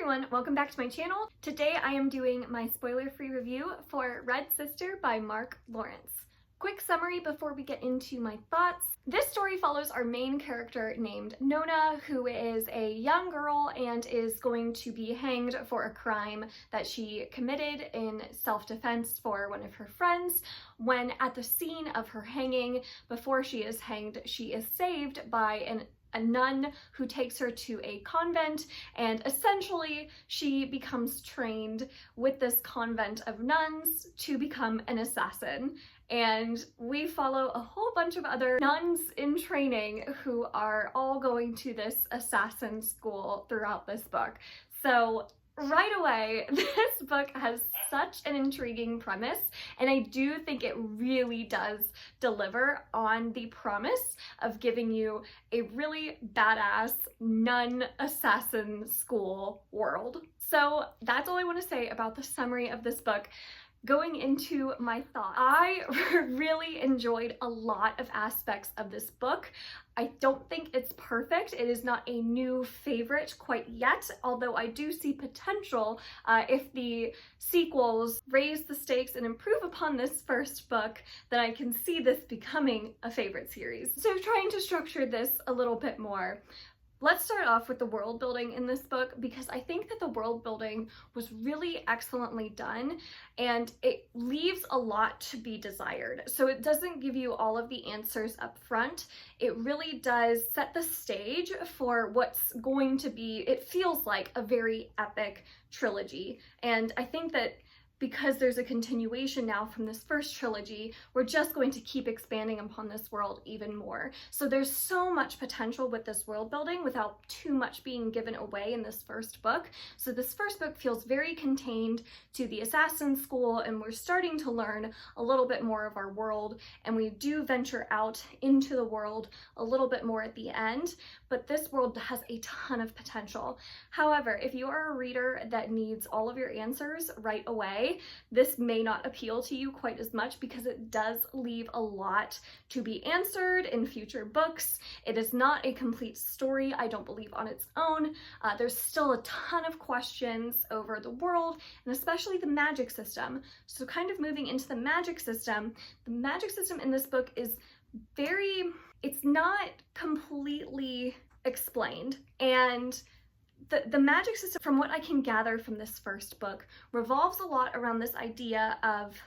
everyone, welcome back to my channel. Today I am doing my spoiler-free review for Red Sister by Mark Lawrence. Quick summary before we get into my thoughts. This story follows our main character named Nona, who is a young girl and is going to be hanged for a crime that she committed in self-defense for one of her friends. When at the scene of her hanging, before she is hanged, she is saved by a nun who takes her to a convent, and essentially she becomes trained with this convent of nuns to become an assassin. And we follow a whole bunch of other nuns in training who are all going to this assassin school throughout this book. So right away, this book has such an intriguing premise, and I do think it really does deliver on the promise of giving you a really badass nun assassin school world. So that's all I want to say about the summary of this book. Going into my thoughts, I really enjoyed a lot of aspects of this book. I don't think it's perfect. It is not a new favorite quite yet, although I do see potential if the sequels raise the stakes and improve upon this first book, then I can see this becoming a favorite series. So trying to structure this a little bit more. Let's start off with the world building in this book, because I think that the world building was really excellently done and it leaves a lot to be desired. So it doesn't give you all of the answers up front. It really does set the stage for what's going to be, it feels like a very epic trilogy. And I think that because there's a continuation now from this first trilogy, we're just going to keep expanding upon this world even more. So there's so much potential with this world building without too much being given away in this first book. So this first book feels very contained to the assassin school, and we're starting to learn a little bit more of our world, and we do venture out into the world a little bit more at the end, but this world has a ton of potential. However, if you are a reader that needs all of your answers right away, this may not appeal to you quite as much, because it does leave a lot to be answered in future books. It is not a complete story, I don't believe, on its own. There's still a ton of questions over the world, and especially the magic system. So kind of moving into the magic system in this book is it's not completely explained, and the magic system, from what I can gather from this first book, revolves a lot around this idea of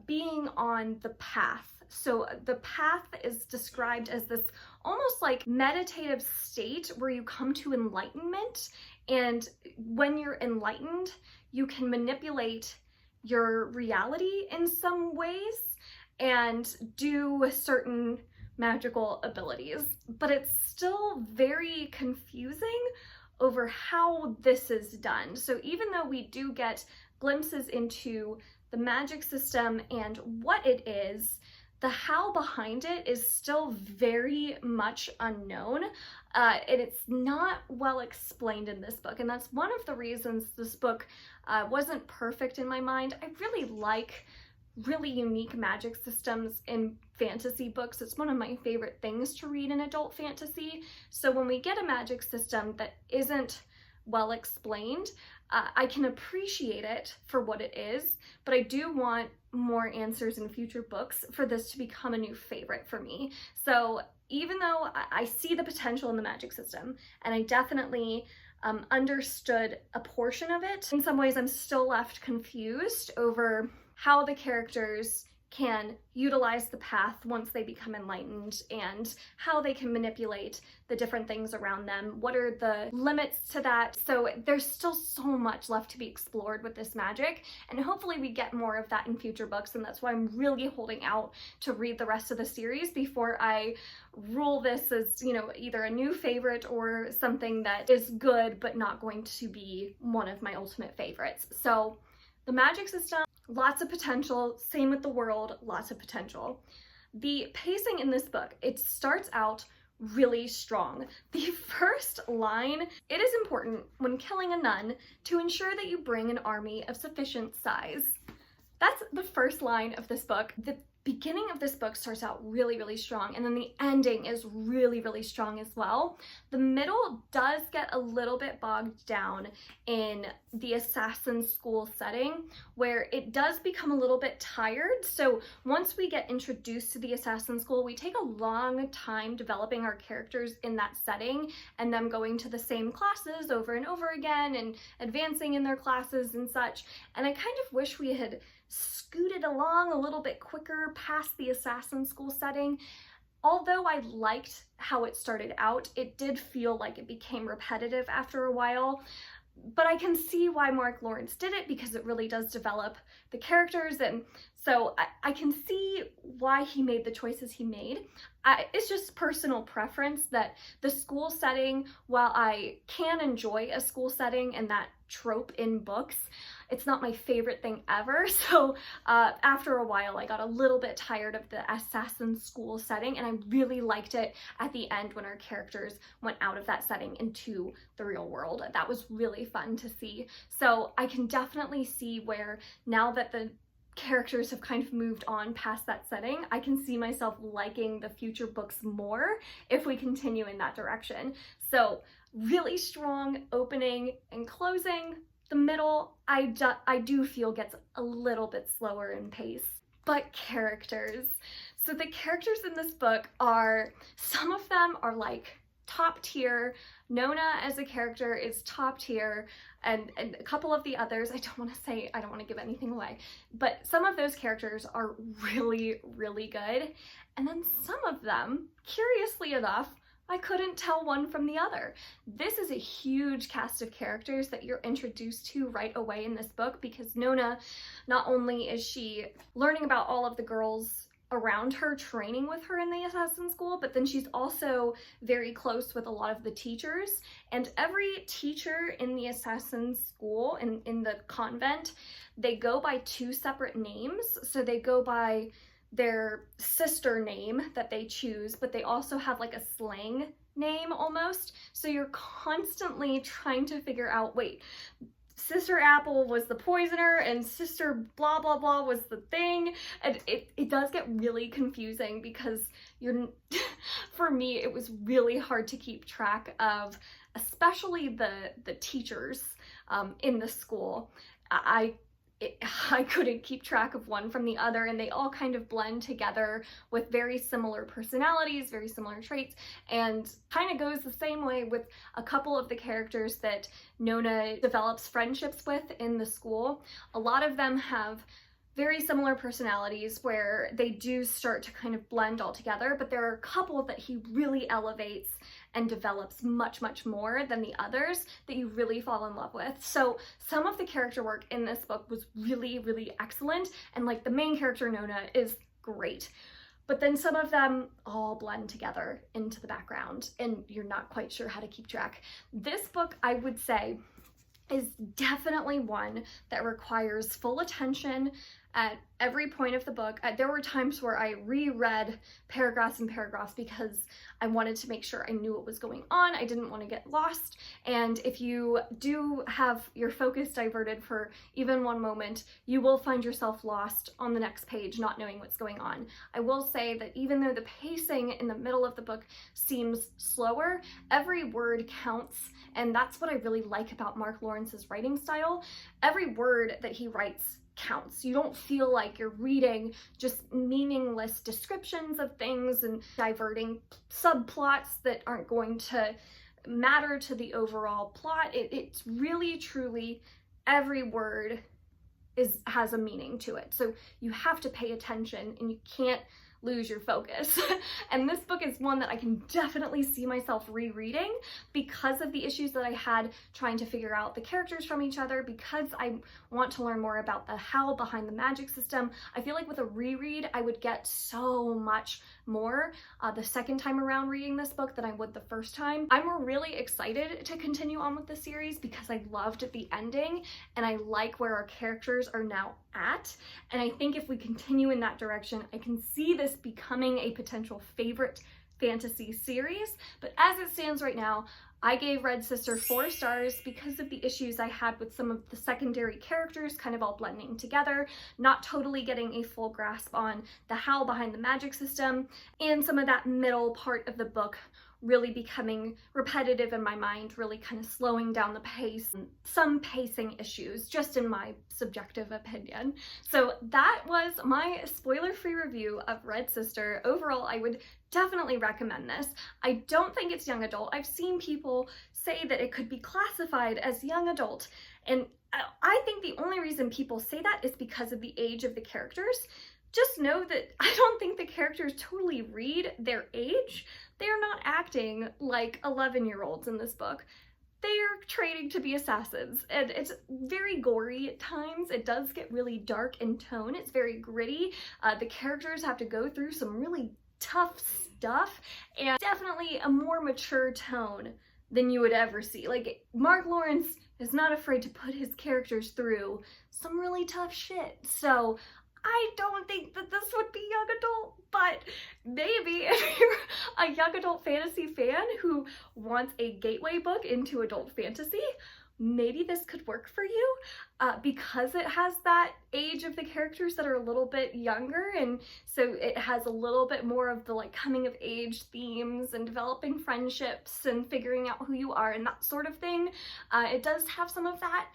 being on the path. So the path is described as this almost like meditative state where you come to enlightenment, and when you're enlightened, you can manipulate your reality in some ways and do certain magical abilities. But it's still very confusing over how this is done. So even though we do get glimpses into the magic system and what it is, the how behind it is still very much unknown, and it's not well explained in this book. And that's one of the reasons this book wasn't perfect in my mind. I really like really unique magic systems in fantasy books. It's one of my favorite things to read in adult fantasy. So when we get a magic system that isn't well explained, I can appreciate it for what it is, but I do want more answers in future books for this to become a new favorite for me. So even though I see the potential in the magic system, and I definitely understood a portion of it, in some ways I'm still left confused over how the characters can utilize the path once they become enlightened, and how they can manipulate the different things around them. What are the limits to that? So there's still so much left to be explored with this magic, and hopefully we get more of that in future books, and that's why I'm really holding out to read the rest of the series before I rule this as, you know, either a new favorite or something that is good but not going to be one of my ultimate favorites. So the magic system, lots of potential. Same with the world, lots of potential. The pacing in this book, it starts out really strong. The first line, it is important when killing a nun to ensure that you bring an army of sufficient size. That's the first line of this book. The beginning of this book starts out really, really strong, and then the ending is really, really strong as well. The middle does get a little bit bogged down in the assassin school setting, where it does become a little bit tired. So once we get introduced to the assassin school, we take a long time developing our characters in that setting, and them going to the same classes over and over again and advancing in their classes and such. And I kind of wish we had scooted along a little bit quicker past the assassin school setting. Although I liked how it started out, it did feel like it became repetitive after a while. But I can see why Mark Lawrence did it, because it really does develop the characters, and so I can see why he made the choices he made. It's just personal preference that the school setting, while I can enjoy a school setting and that trope in books, it's not my favorite thing ever. So after a while, I got a little bit tired of the assassin school setting, and I really liked it at the end when our characters went out of that setting into the real world. That was really fun to see. So I can definitely see where, now that the characters have kind of moved on past that setting, I can see myself liking the future books more if we continue in that direction. So really strong opening and closing. The middle, I do feel gets a little bit slower in pace. But characters. So the characters in this book are, some of them are like top tier. Nona as a character is top tier, and a couple of the others, I don't want to give anything away, but some of those characters are really, really good. And then some of them, curiously enough, I couldn't tell one from the other. This is a huge cast of characters that you're introduced to right away in this book, because Nona, not only is she learning about all of the girls around her, training with her in the assassin school, but then she's also very close with a lot of the teachers. And every teacher in the assassin school, in the convent, they go by two separate names. So they go by their sister name that they choose, but they also have like a slang name almost. So you're constantly trying to figure out, wait, Sister Apple was the poisoner and Sister blah blah blah was the thing, and it does get really confusing, because for me it was really hard to keep track of, especially the teachers in the school. I couldn't keep track of one from the other, and they all kind of blend together with very similar personalities, very similar traits, and kind of goes the same way with a couple of the characters that Nona develops friendships with in the school. A lot of them have very similar personalities where they do start to kind of blend all together, but there are a couple that he really elevates and develops much, much more than the others that you really fall in love with. So some of the character work in this book was really, really excellent, and like the main character Nona is great. But then some of them all blend together into the background, and you're not quite sure how to keep track. This book, I would say, is definitely one that requires full attention at every point of the book. There were times where I reread paragraphs and paragraphs because I wanted to make sure I knew what was going on. I didn't want to get lost. And if you do have your focus diverted for even one moment, you will find yourself lost on the next page, not knowing what's going on. I will say that even though the pacing in the middle of the book seems slower, every word counts. And that's what I really like about Mark Lawrence's writing style. Every word that he writes counts. You don't feel like you're reading just meaningless descriptions of things and diverting subplots that aren't going to matter to the overall plot. It's really, truly, every word has a meaning to it. So you have to pay attention, and you can't lose your focus. And this book is one that I can definitely see myself rereading because of the issues that I had trying to figure out the characters from each other, because I want to learn more about the how behind the magic system. I feel like with a reread, I would get so much more the second time around reading this book than I would the first time. I'm really excited to continue on with the series because I loved the ending, and I like where our characters are now at. And I think if we continue in that direction, I can see this becoming a potential favorite fantasy series. But as it stands right now, I gave Red Sister 4 stars because of the issues I had with some of the secondary characters kind of all blending together, not totally getting a full grasp on the how behind the magic system, and some of that middle part of the book really becoming repetitive in my mind, really kind of slowing down the pace, some pacing issues, just in my subjective opinion. So that was my spoiler-free review of Red Sister. Overall, I would definitely recommend this. I don't think it's young adult. I've seen people say that it could be classified as young adult, and I think the only reason people say that is because of the age of the characters. Just know that I don't think the characters totally read their age. They're not acting like 11-year-olds in this book. They're training to be assassins, and it's very gory at times. It does get really dark in tone. It's very gritty. The characters have to go through some really tough stuff, and definitely a more mature tone than you would ever see. Like, Mark Lawrence is not afraid to put his characters through some really tough shit. So I don't think that this would be young adult, but maybe if you're a young adult fantasy fan who wants a gateway book into adult fantasy, maybe this could work for you because it has that age of the characters that are a little bit younger, and so it has a little bit more of the like coming of age themes and developing friendships and figuring out who you are and that sort of thing. It does have some of that.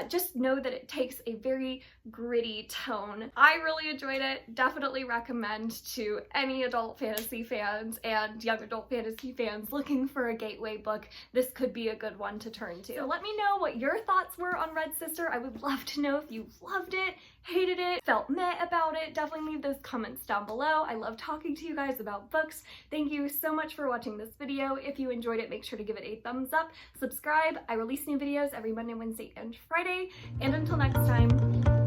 Just know that it takes a very gritty tone. I really enjoyed it. Definitely recommend to any adult fantasy fans and young adult fantasy fans looking for a gateway book. This could be a good one to turn to. So let me know what your thoughts were on Red Sister. I would love to know if you loved it, hated it, felt meh about it. Definitely leave those comments down below. I love talking to you guys about books. Thank you so much for watching this video. If you enjoyed it, make sure to give it a thumbs up, subscribe. I release new videos every Monday, Wednesday, and Friday. And until next time,